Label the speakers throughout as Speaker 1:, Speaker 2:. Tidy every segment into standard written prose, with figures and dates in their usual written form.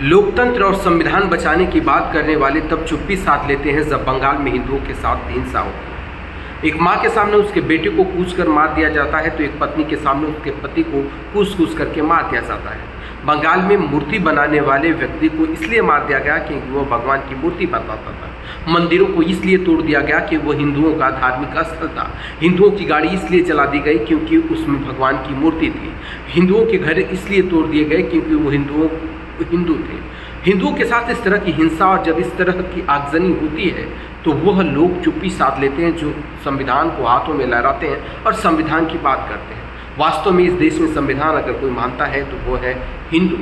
Speaker 1: लोकतंत्र और संविधान बचाने की बात करने वाले तब चुप्पी साध लेते हैं जब बंगाल में हिंदुओं के साथ हिंसा होती है। एक माँ के सामने उसके बेटे को कूच कर मार दिया जाता है तो एक पत्नी के सामने उसके पति को कूच करके मार दिया जाता है। बंगाल में मूर्ति बनाने वाले व्यक्ति को इसलिए मार दिया गया क्योंकि वो भगवान की मूर्ति बनाता था। मंदिरों को इसलिए तोड़ दिया गया कि वो हिंदुओं का धार्मिक स्थल था। हिंदुओं की गाड़ी इसलिए जला दी गई क्योंकि उसमें भगवान की मूर्ति थी। हिंदुओं के घर इसलिए तोड़ दिए गए क्योंकि वो हिंदू थे। हिंदुओं के साथ इस तरह की हिंसा और जब इस तरह की आगजनी होती है तो वह लोग चुप्पी साध लेते हैं जो संविधान को हाथों में लहराते हैं और संविधान की बात करते हैं। वास्तव में इस देश में संविधान अगर कोई मानता है तो वो है हिंदू।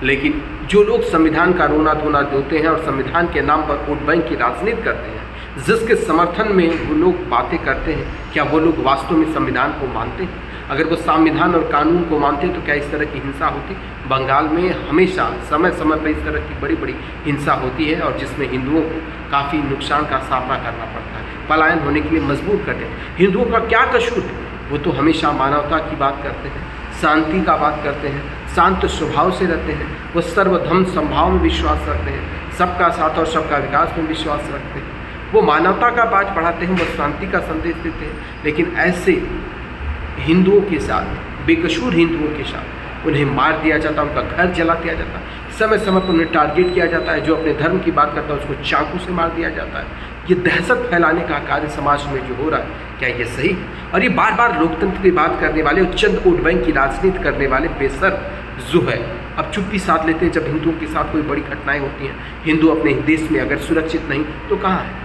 Speaker 1: लेकिन जो लोग संविधान का रोना धोना धोते हैं और संविधान के नाम पर वोट बैंक की राजनीति करते हैं, जिसके समर्थन में वो लोग बातें करते हैं, क्या वो लोग वास्तव में संविधान को मानते हैं? अगर वो संविधान और कानून को मानते तो क्या इस तरह की हिंसा होती? बंगाल में हमेशा समय समय पर इस तरह की बड़ी बड़ी हिंसा होती है और जिसमें हिंदुओं को काफ़ी नुकसान का सामना करना पड़ता है, पलायन होने के लिए मजबूर करते हैं। हिंदुओं का क्या कसूर है? वो तो हमेशा मानवता की बात करते हैं, शांति का बात करते हैं, शांत स्वभाव से रहते हैं, वो सर्वधर्म संभाव में विश्वास रखते हैं, सबका साथ और सबका विकास में विश्वास रखते हैं, वो मानवता का पाठ पढ़ाते हैं, वो शांति का संदेश देते हैं। लेकिन ऐसे हिंदुओं के साथ, बेकसूर हिंदुओं के साथ उन्हें मार दिया जाता है, उनका घर जला दिया जाता है, समय समय पर उन्हें टारगेट किया जाता है। जो अपने धर्म की बात करता है उसको चाकू से मार दिया जाता है। ये दहशत फैलाने का कार्य समाज में जो हो रहा है, क्या ये सही? और ये बार बार लोकतंत्र की बात करने वाले और चंद वोट बैंक की राजनीति करने वाले बेसर जो है अब चुप्पी साध लेते हैं जब हिंदुओं के साथ कोई बड़ी घटनाएं होती हैं। हिंदू अपने देश में अगर सुरक्षित नहीं तो कहाँ है?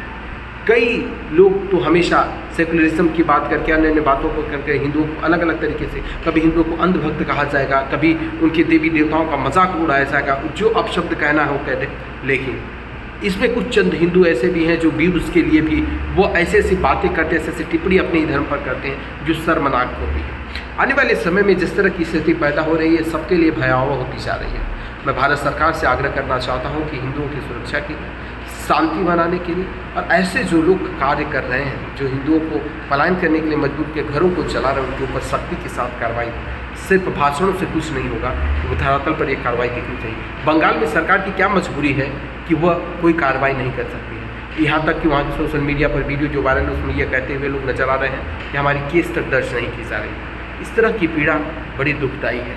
Speaker 1: कई लोग तो हमेशा सेकुलरिज्म की बात करके अन्य अन्य बातों को करके हिंदुओं को अलग अलग तरीके से, कभी हिंदुओं को अंधभक्त कहा जाएगा, कभी उनके देवी देवताओं का मजाक उड़ाया जाएगा, जो अपशब्द कहना है वो कह दे। लेकिन इसमें कुछ चंद हिंदू ऐसे भी हैं जो व्यूज़ के लिए भी वो ऐसी ऐसी बातें करते हैं, ऐसी ऐसी टिप्पणी अपने ही धर्म पर करते हैं जो शर्मनाक होती है। आने वाले समय में जिस तरह की स्थिति पैदा हो रही है सबके लिए भयावह होती जा रही है। मैं भारत सरकार से आग्रह करना चाहता हूँ कि हिंदुओं की सुरक्षा के लिए, शांति बनाने के लिए और ऐसे जो लोग कार्य कर रहे हैं, जो हिंदुओं को पलायन करने के लिए मजबूर के घरों को चला रहे हैं, उनके ऊपर सख्ती के साथ कार्रवाई, सिर्फ भाषणों से कुछ नहीं होगा, वो धरातल पर एक कार्रवाई दिखनी चाहिए। बंगाल में सरकार की क्या मजबूरी है कि वह कोई कार्रवाई नहीं कर सकती है? यहाँ तक कि वहाँ की सोशल मीडिया पर वीडियो जो वायरल है उसमें यह कहते हुए लोग नजर आ रहे हैं कि हमारी केस तक दर्ज नहीं की जा रही। इस तरह की पीड़ा बड़ी दुखदायी है।